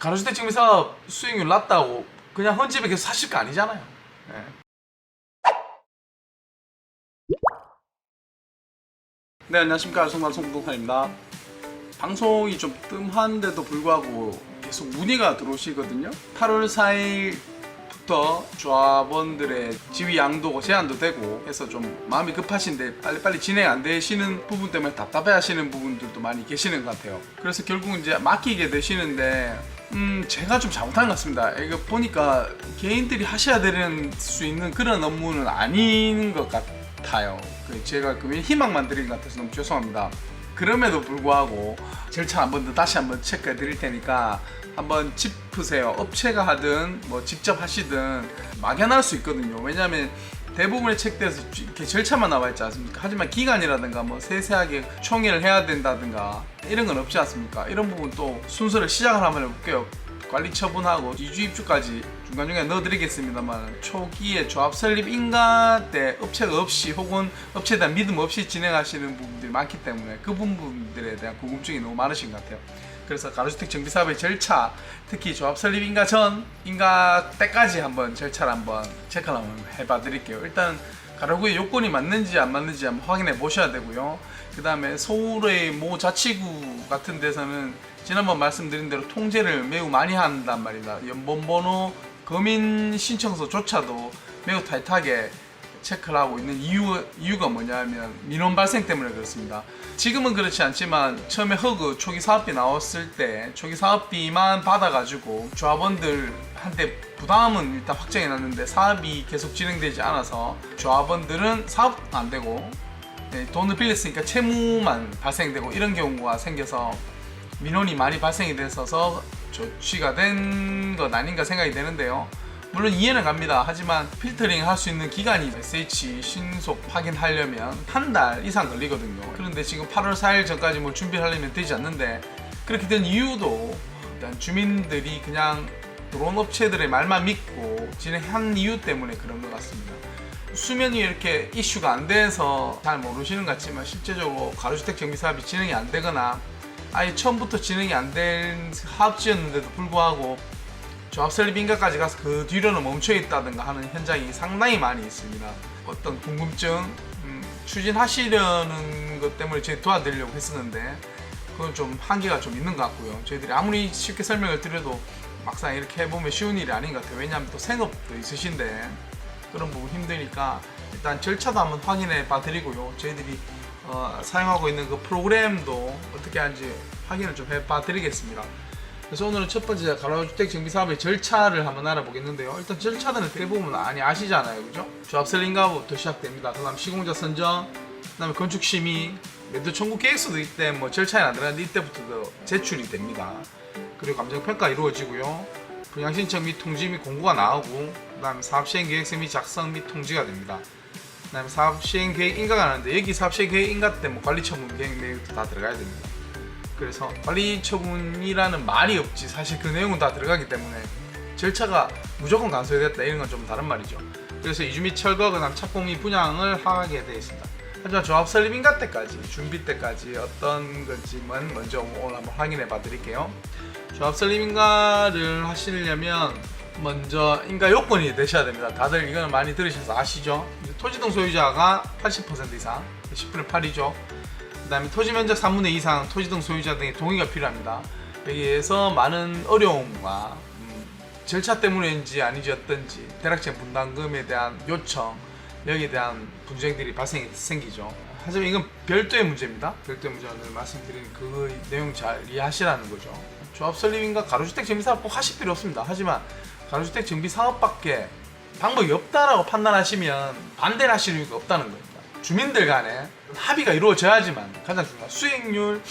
가로주택 정비사업 수익률 낮다고 그냥 헌집에 계속 사실 거 아니잖아요. 네. 네, 안녕하십니까. 송부동산입니다. 방송이 좀 뜸한데도 불구하고 계속 문의가 들어오시거든요. 8월 4일부터 조합원들의 지위 양도 제한도 되고 해서 좀 마음이 급하신데 빨리빨리 진행 안 되시는 부분 때문에 답답해 하시는 부분들도 많이 계시는 것 같아요. 그래서 결국 이제 맡기게 되시는데 제가 좀 잘못한 것 같습니다. 이거 보니까 개인들이 하셔야 되는 수 있는 그런 업무는 아닌 것 같아요. 제가 희망만 드린 것 같아서 너무 죄송합니다. 그럼에도 불구하고 절차 한번 더 다시 한번 체크해 드릴 테니까 한번 짚으세요. 업체가 하든 뭐 직접 하시든 막연할 수 있거든요. 왜냐하면 대부분의 책들에서 이렇게 절차만 나와 있지 않습니까? 하지만 기간이라든가 뭐 세세하게 총회를 해야 된다든가 이런 건 없지 않습니까? 이런 부분 또 순서를 시작을 한번 해볼게요. 관리 처분하고 이주 입주까지 중간중간에 넣어드리겠습니다만 초기에 조합 설립 인가 때 업체가 없이 혹은 업체에 대한 믿음 없이 진행하시는 부분들이 많기 때문에 그 부분들에 대한 궁금증이 너무 많으신 것 같아요. 그래서 가로주택 정비사업의 절차, 특히 조합 설립 인가 전, 인가 때까지 한번 절차를 한번 체크를 한번 해봐 드릴게요. 일단 가로구의 요건이 맞는지 안 맞는지 한번 확인해 보셔야 되고요. 그 다음에 서울의 모 자치구 같은 데서는 지난번 말씀드린 대로 통제를 매우 많이 한단 말입니다. 연본번호, 거민 신청서조차도 매우 타이트하게 체크를 하고 있는 이유가 뭐냐면 민원 발생 때문에 그렇습니다. 지금은 그렇지 않지만 처음에 허그 초기 사업비 나왔을 때 초기 사업비만 받아가지고 조합원들한테 부담은 일단 확정해 놨는데 사업이 계속 진행되지 않아서 조합원들은 사업 안 되고 돈을 빌렸으니까 채무만 발생되고 이런 경우가 생겨서 민원이 많이 발생이 됐어서 조치가 된 건 아닌가 생각이 되는데요. 물론 이해는 갑니다. 하지만 필터링 할 수 있는 기간이 SH 신속 확인하려면 한 달 이상 걸리거든요. 그런데 지금 8월 4일 전까지 뭘 준비를 하려면 되지 않는데 그렇게 된 이유도 일단 주민들이 그냥 들어온 업체들의 말만 믿고 진행한 이유 때문에 그런 것 같습니다. 수면 위에 이렇게 이슈가 안 돼서 잘 모르시는 것 같지만 실제적으로 가로주택 정비사업이 진행이 안 되거나 아예 처음부터 진행이 안 된 사업지였는데도 불구하고 조합 설립 인가까지 가서 그 뒤로는 멈춰 있다든가 하는 현장이 상당히 많이 있습니다. 어떤 궁금증 추진하시려는 것 때문에 저희 도와드리려고 했었는데 그건 좀 한계가 좀 있는 것 같고요. 저희들이 아무리 쉽게 설명을 드려도 막상 이렇게 해보면 쉬운 일이 아닌 것 같아요. 왜냐하면 또 생업도 있으신데 그런 부분 힘드니까 일단 절차도 한번 확인해 봐 드리고요. 저희들이 사용하고 있는 그 프로그램도 어떻게 하는지 확인을 좀 해 봐 드리겠습니다. 그래서 오늘은 첫 번째 가로주택 정비사업의 절차를 한번 알아보겠는데요. 일단 절차들은 대부분 많이 아시잖아요, 그죠? 조합 설립인가부터 시작됩니다. 그 다음 시공자 선정, 그 다음에 건축 심의, 매도 청구 계획서도 이때 뭐 절차에 안 들어가는데 이때부터 제출이 됩니다. 그리고 감정평가 이루어지고요. 분양 신청 및 통지 및 공고가 나오고, 그 다음에 사업 시행 계획서 및 작성 및 통지가 됩니다. 그 다음에 사업 시행 계획 인가가 나는데 여기 사업 시행 계획 인가 때 뭐 관리 처분 계획 내역도 다 들어가야 됩니다. 그래서 관리 처분이라는 말이 없지 사실 그 내용은 다 들어가기 때문에 절차가 무조건 간소화됐다 이런 건 좀 다른 말이죠. 그래서 이주 및 철거, 그다음 착공 및 분양을 하게 되어 있습니다. 하지만 조합 설립 인가 때까지 준비 때까지 어떤 건지만 먼저 오늘 한번 확인해 봐 드릴게요. 조합 설립 인가를 하시려면 먼저 인가 요건이 되셔야 됩니다. 다들 이거는 많이 들으셔서 아시죠? 토지등 소유자가 80% 이상 10분의 8이죠. 그 다음에 토지 면적 3분의 2 이상 토지등 소유자 등의 동의가 필요합니다. 여기에서 많은 어려움과 절차 때문인지 아니지 어떤지 대략적 분담금에 대한 요청 여기에 대한 분쟁들이 생기죠. 하지만 이건 별도의 문제입니다. 별도의 문제를 말씀드리는 그 내용 잘 이해하시라는 거죠. 조합 설립인가 가로주택 정비사업 꼭 하실 필요 없습니다. 하지만 가로주택 정비사업밖에 방법이 없다라고 판단하시면 반대를 하실 이유가 없다는 겁니다. 주민들 간에 합의가 이루어져야지만 가장 중요한 수익률,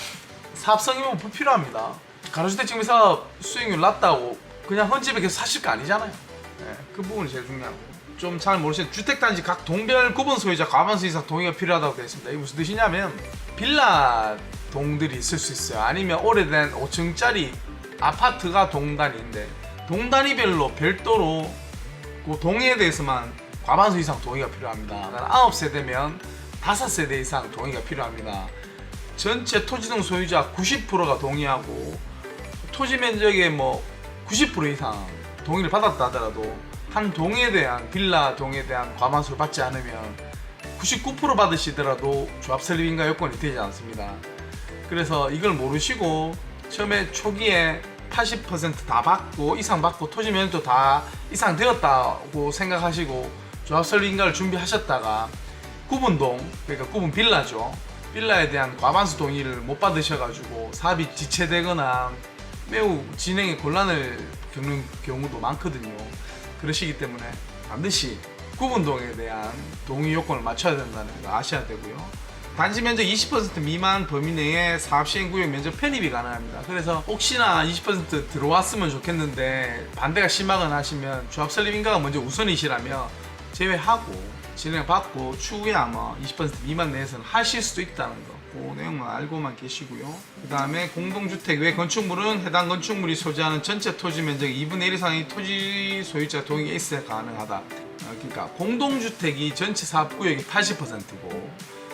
사업성이면 불필요합니다. 가로주택 정비사업 수익률 낮다고 그냥 헌집에 계속 사실 거 아니잖아요. 네, 그 부분이 제일 중요하고 좀 잘 모르시는 주택단지 각 동별 구분 소유자 과반수 이상 동의가 필요하다고 되어 있습니다. 이게 무슨 뜻이냐면 빌라 동들이 있을 수 있어요. 아니면 오래된 5층짜리 아파트가 동단위인데 동단위별로 별도로 그 동의에 대해서만 과반수 이상 동의가 필요합니다. 9세대면 5세대 이상 동의가 필요합니다. 전체 토지등 소유자 90%가 동의하고 토지 면적의 뭐 90% 이상 동의를 받았다 하더라도 한 동에 대한 빌라 동에 대한 과반수를 받지 않으면 99% 받으시더라도 조합 설립인가 요건이 되지 않습니다. 그래서 이걸 모르시고 처음에 초기에 80% 다 받고 이상 받고 토지 면적도 다 이상 되었다고 생각하시고 조합 설립인가를 준비하셨다가 구분동, 그러니까 구분 빌라죠. 빌라에 대한 과반수 동의를 못 받으셔가지고 사업이 지체되거나 매우 진행에 곤란을 겪는 경우도 많거든요. 그러시기 때문에 반드시 구분동에 대한 동의 요건을 맞춰야 된다는 거 아셔야 되고요. 단지 면적 20% 미만 범위 내에 사업시행구역 면적 편입이 가능합니다. 그래서 혹시나 20% 들어왔으면 좋겠는데 반대가 심하거나 하시면 조합 설립인가가 먼저 우선이시라면 제외하고 진행받고 추후에 아마 20% 미만 내에서는 하실 수도 있다는 거, 그 내용만 알고만 계시고요. 그 다음에 공동주택 외 건축물은 해당 건축물이 소지하는 전체 토지 면적의 2분의 1 이상의 토지 소유자 동의가 있어야 가능하다. 그러니까 공동주택이 전체 사업구역의 80%고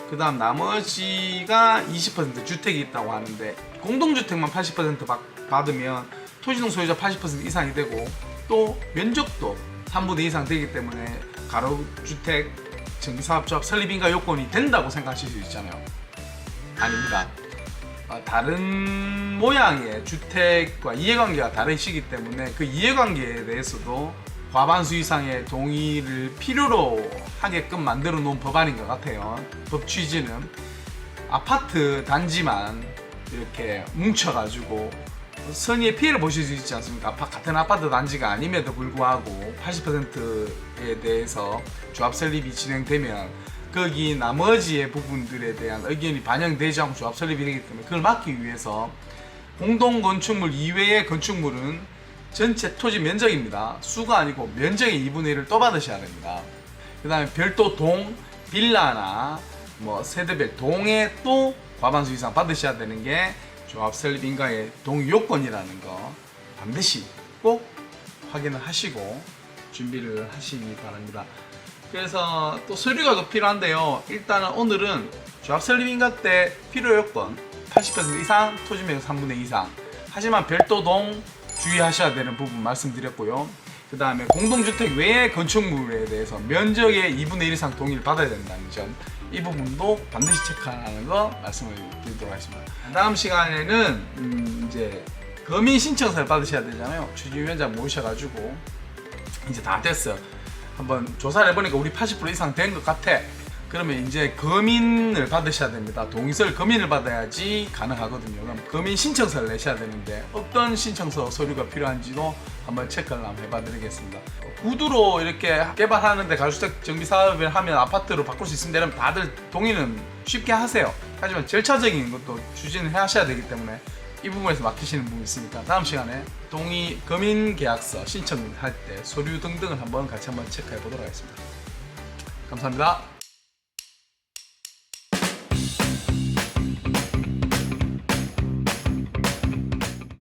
그 다음 나머지가 20% 주택이 있다고 하는데 공동주택만 80% 받으면 토지동 소유자 80% 이상이 되고 또 면적도 3분의 2 이상 되기 때문에 가로주택 정비사업조합 설립인가 요건이 된다고 생각하실 수 있잖아요. 아닙니다. 다른 모양의 주택과 이해관계가 다르시기 때문에 그 이해관계에 대해서도 과반수 이상의 동의를 필요로 하게끔 만들어 놓은 법안인 것 같아요. 법 취지는 아파트 단지만 이렇게 뭉쳐가지고 선의의 피해를 보실 수 있지 않습니까? 같은 아파트 단지가 아님에도 불구하고 80%에 대해서 조합 설립이 진행되면 거기 나머지의 부분들에 대한 의견이 반영되지 않고 조합 설립이 되기 때문에 그걸 막기 위해서 공동건축물 이외의 건축물은 전체 토지 면적입니다. 수가 아니고 면적의 2분의 1을 또 받으셔야 됩니다. 그 다음에 별도 동, 빌라나 뭐 세대별 동에 또 과반수 이상 받으셔야 되는 게 조합 설립인가의 동의 요건이라는 거 반드시 꼭 확인을 하시고 준비를 하시기 바랍니다. 그래서 또 서류가 더 필요한데요. 일단은 오늘은 조합 설립인가 때 필요 요건 80% 이상, 토지 면적 3분의 2 이상. 하지만 별도 동 주의하셔야 되는 부분 말씀드렸고요. 그 다음에 공동주택 외의 건축물에 대해서 면적의 2분의 1 이상 동의를 받아야 된다는 점, 이 부분도 반드시 체크하는 거 말씀을 드리도록 하겠습니다. 다음 시간에는 이제 거민 신청서를 받으셔야 되잖아요. 추진위원장 모셔가지고 이제 다 됐어. 한번 조사를 해보니까 우리 80% 이상 된 것 같아. 그러면 이제 거민을 받으셔야 됩니다. 동의서를 거민을 받아야지 가능하거든요. 그럼 거민 신청서를 내셔야 되는데 어떤 신청서 서류가 필요한지도 한번 체크를 한번 해봐 드리겠습니다. 구두로 이렇게 개발하는데 가주택 정비 사업을 하면 아파트로 바꿀 수 있습니다. 이러면 다들 동의는 쉽게 하세요. 하지만 절차적인 것도 추진을 하셔야 되기 때문에 이 부분에서 막히시는 부분이 있으니까 다음 시간에 동의 거민 계약서 신청할 때 서류 등등을 한번 같이 한번 체크해 보도록 하겠습니다. 감사합니다.